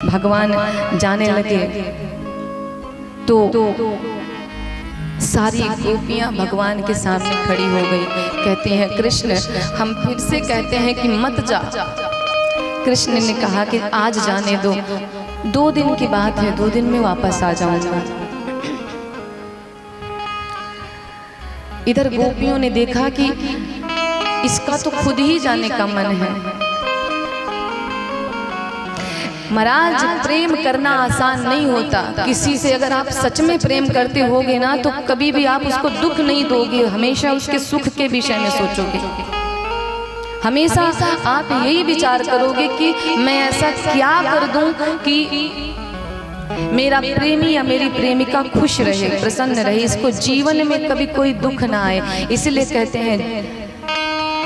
भगवान जाने लगे तो सारी गोपियां भगवान के सामने खड़ी हो गई। कहती हैं कृष्ण हम फिर से कहते हैं कि मत जा। कृष्ण ने कहा कि आज जाने दो, 2 दिन की बात है, 2 दिन में वापस आ जाऊंगा। इधर गोपियों ने देखा कि इसका तो खुद ही जाने का मन है। महाराज प्रेम करना आसान नहीं होता। किसी से अगर आप सच में प्रेम करते होगे ना तो कभी भी आप उसको दुख नहीं दोगे, हमेशा उसके सुख के विषय में सोचोगे। हमेशा आप यही विचार करोगे कि मैं ऐसा क्या कर दूं कि मेरा प्रेमी या मेरी प्रेमिका खुश रहे, प्रसन्न रहे, इसको जीवन में कभी कोई दुख ना आए। इसलिए कहते हैं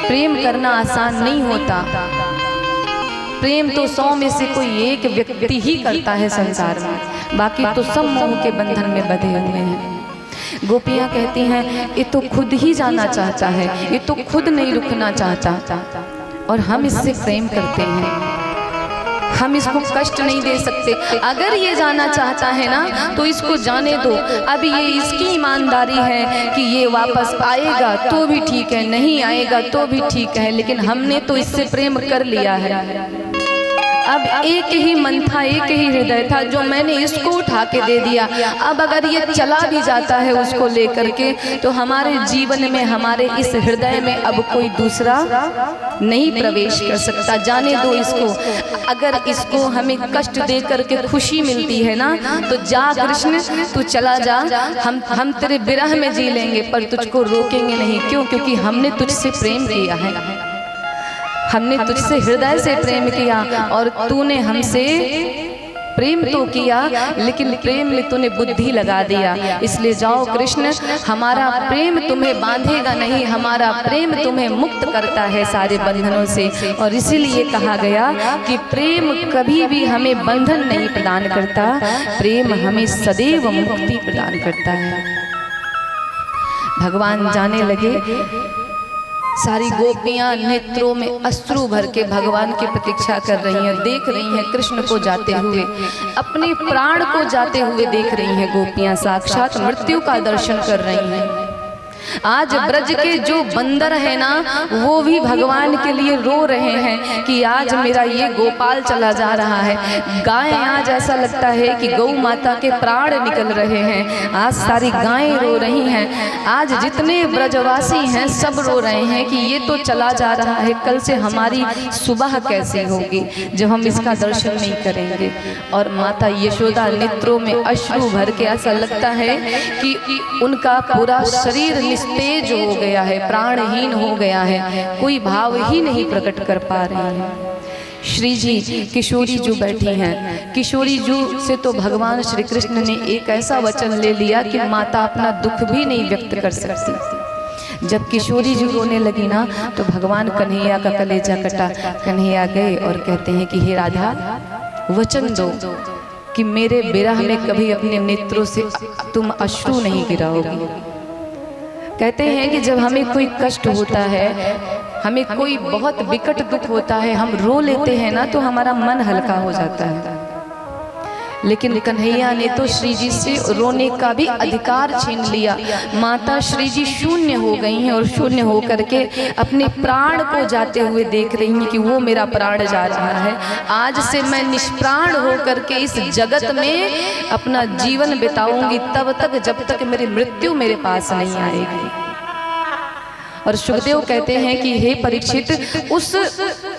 प्रेम करना आसान नहीं होता। प्रेम तो 100 में से कोई एक व्यक्ति ही करता है संसार में, बाकी तो सब मोह के बंधन में बंधे हुए हैं। गोपियां कहती हैं ये तो खुद ही जाना चाहता है, ये तो खुद नहीं रुकना चाहता और हम इससे प्रेम करते हैं, हम इसको कष्ट नहीं दे सकते। अगर ये जाना चाहता है ना तो इसको जाने दो। अब ये इसकी ईमानदारी है कि ये वापस आएगा तो भी ठीक है, नहीं आएगा तो भी ठीक है, लेकिन हमने तो इससे प्रेम कर लिया है। अब एक ही मन था, एक ही हृदय था जो मैंने इसको उठा के दे दिया। अब अगर ये चला भी जाता है उसको लेकर के तो हमारे जीवन में, हमारे इस हृदय में अब कोई दूसरा नहीं प्रवेश कर सकता। जाने दो इसको। अगर इसको हमें कष्ट दे करके खुशी मिलती है ना तो जा कृष्ण तू चला जा, हम तेरे विरह में जी लेंगे पर तुझको रोकेंगे नहीं। क्यों? क्योंकि हमने तुझसे प्रेम किया है, हमने तुझसे हृदय से प्रेम किया और तूने हमसे प्रेम तो किया लेकिन प्रेम में तूने बुद्धि लगा दिया। इसलिए जाओ कृष्ण, हमारा प्रेम तुम्हें बांधेगा नहीं, हमारा प्रेम तुम्हें मुक्त करता है सारे बंधनों से। और इसीलिए कहा गया कि प्रेम कभी भी हमें बंधन नहीं प्रदान करता, प्रेम हमें सदैव मुक्ति प्रदान करता है। भगवान जाने लगे, सारी गोपियां नेत्रों में अश्रु भर के भगवान की प्रतीक्षा कर रही हैं, देख रही हैं कृष्ण को जाते हुए, अपने प्राण को जाते हुए देख रही हैं। गोपियां साक्षात मृत्यु का दर्शन कर रही हैं। आज ब्रज के जो बंदर है ना वो भी भगवान के लिए रो रहे हैं कि आज मेरा ये गोपाल चला जा रहा है। गायें आज ऐसा लगता है कि गौ माता के प्राण निकल रहे हैं। आज सारी गायें रो रही हैं। आज जितने ब्रजवासी हैं सब रो रहे हैं कि ये तो चला जा रहा है, कल से हमारी सुबह कैसे होगी जब हम इसका दर्शन नहीं करेंगे। और माता यशोदा नेत्रों में अश्रु भर के ऐसा लगता है कि उनका पूरा शरीर निस्तेज हो गया है, प्राणहीन हो गया है, कोई भाव ही नहीं प्रकट कर पा रही है। श्री जी किशोरी जी बैठी हैं। किशोरी जी से तो भगवान श्री कृष्ण ने एक ऐसा वचन ले लिया कि माता अपना दुख भी नहीं व्यक्त कर सकती। जब किशोरी जी रोने लगी ना तो भगवान कन्हैया का कलेजा कटा। कन्हैया गए और कहते हैं कि हे राधा, वचन दो कि मेरे विरह में कभी अपने नेत्रों से तुम अश्रु नहीं गिराओगी। कहते हैं कि जब हमें कोई कष्ट होता है, हमें कोई बहुत विकट दुख होता है, हम रो लेते हैं ना तो हमारा मन हल्का हो जाता है। लेकिन कन्हैया ने तो श्री जी से रोने का भी अधिकार छीन लिया। माता श्री जी शून्य हो गई हैं और शून्य हो करके अपने प्राण को जाते हुए देख रही हैं कि वो मेरा प्राण जा रहा है। आज से मैं निष्प्राण हो करके इस जगत में अपना जीवन बिताऊंगी तब तक जब तक मेरी मृत्यु मेरे पास नहीं आएगी। और सुखदेव कहते हैं कि हे परीक्षित, उस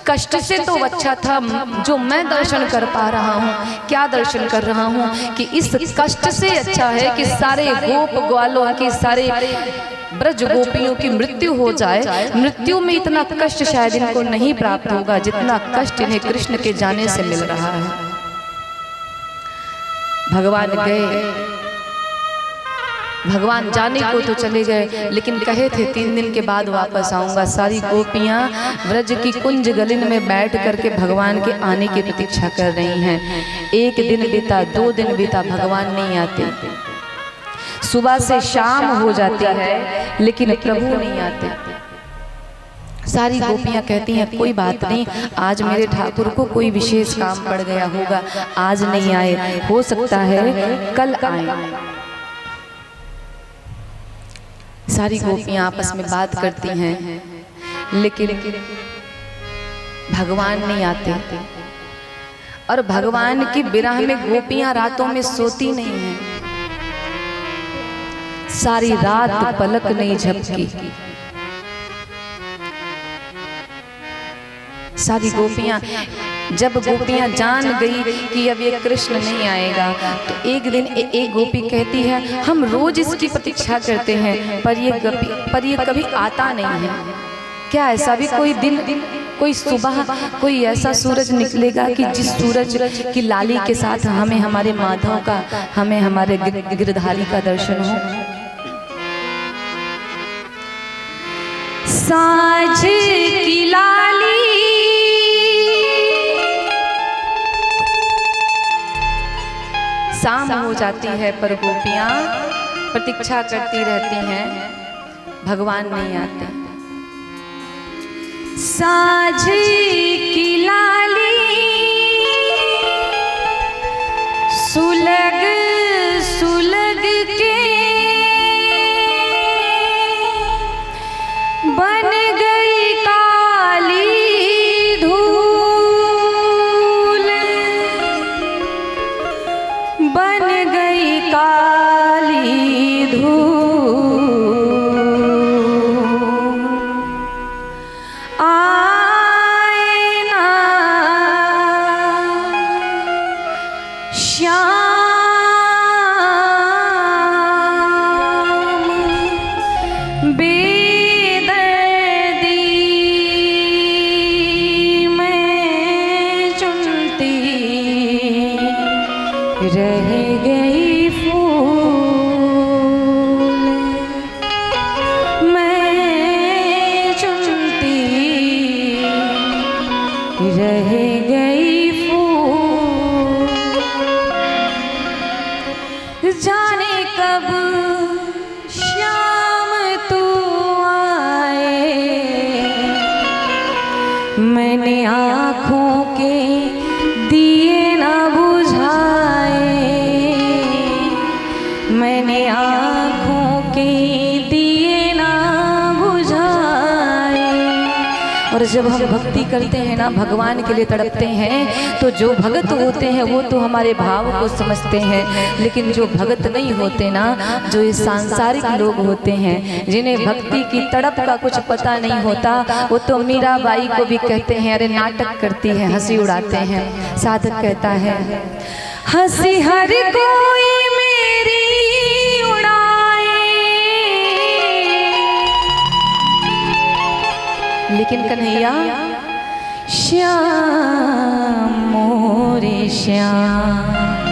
कष्ट से तो अच्छा था जो मैं दर्शन कर पा रहा हूँ। क्या दर्शन कर रहा हूँ कि इस कष्ट से अच्छा है कि सारे गोप ग्वालों की, सारे ब्रज गोपियों की मृत्यु हो जाए। मृत्यु में इतना कष्ट शायद इनको नहीं प्राप्त होगा जितना कष्ट इन्हें कृष्ण के जाने से मिल रहा है। भगवान गए, भगवान जाने को तो चले गए लेकिन कहे थे 3 दिन के बाद वापस आऊंगा। सारी गोपियां व्रज की कुंज गलिन में बैठ करके भगवान के आने की प्रतीक्षा कर रही हैं। 1 दिन बीता, 2 दिन बीता, भगवान नहीं आते। सुबह से शाम हो जाती है लेकिन प्रभु नहीं आते। सारी गोपियां कहती हैं कोई बात नहीं, आज मेरे ठाकुर को कोई विशेष काम पड़ गया होगा, आज नहीं आए, हो सकता है कल आए। सारी गोपियां आपस में बात करती हैं, लेकिन भगवान नहीं आते। और भगवान की विरह में गोपियां रातों में सोती नहीं हैं, सारी रात पलक नहीं झपकी। सारी गोपियां, जब गोपियां जान गई कि अब ये कृष्ण नहीं आएगा, तो एक दिन एक गोपी कहती है हम रोज इसकी प्रतीक्षा करते हैं, पर ये कभी आता नहीं है। क्या ऐसा भी कोई दिन, कोई सुबह, कोई ऐसा सूरज निकलेगा कि जिस सूरज की लाली के साथ हमें हमारे माधव का, हमें हमारे गिरधारी का दर्शन हो। साँझ की लाली शाम हो जाती है, पर गोपियां प्रतीक्षा करती रहती हैं, भगवान नहीं आते। साँझ की लाली सुलग सुलग के बन गई काली धूल, बन गई काली धूल। आए ना श्याम बेदर्दी, मैं चुनती रह गई फूल, मैं चुनती रह गई फूल। जाने कब श्याम तू आए, मैंने आँखों के दिए ना बुझाए, मैंने आँखों के दिए ना बुझाए। और जब हम भक्ति करते हैं ना, भगवान के लिए तड़पते हैं, तो जो भगत होते हैं वो तो हमारे भाव को समझते हैं, लेकिन जो भगत नहीं होते ना, जो ये सांसारिक लोग होते हैं, जिन्हें भक्ति की तड़प का कुछ पता नहीं होता, वो तो मीराबाई को भी कहते हैं अरे नाटक करती है, हंसी उड़ाते हैं। साधक कहता है हंसी हर कोई मेरी उड़ाए, लेकिन कन्हैया श्याम मोरे श्याम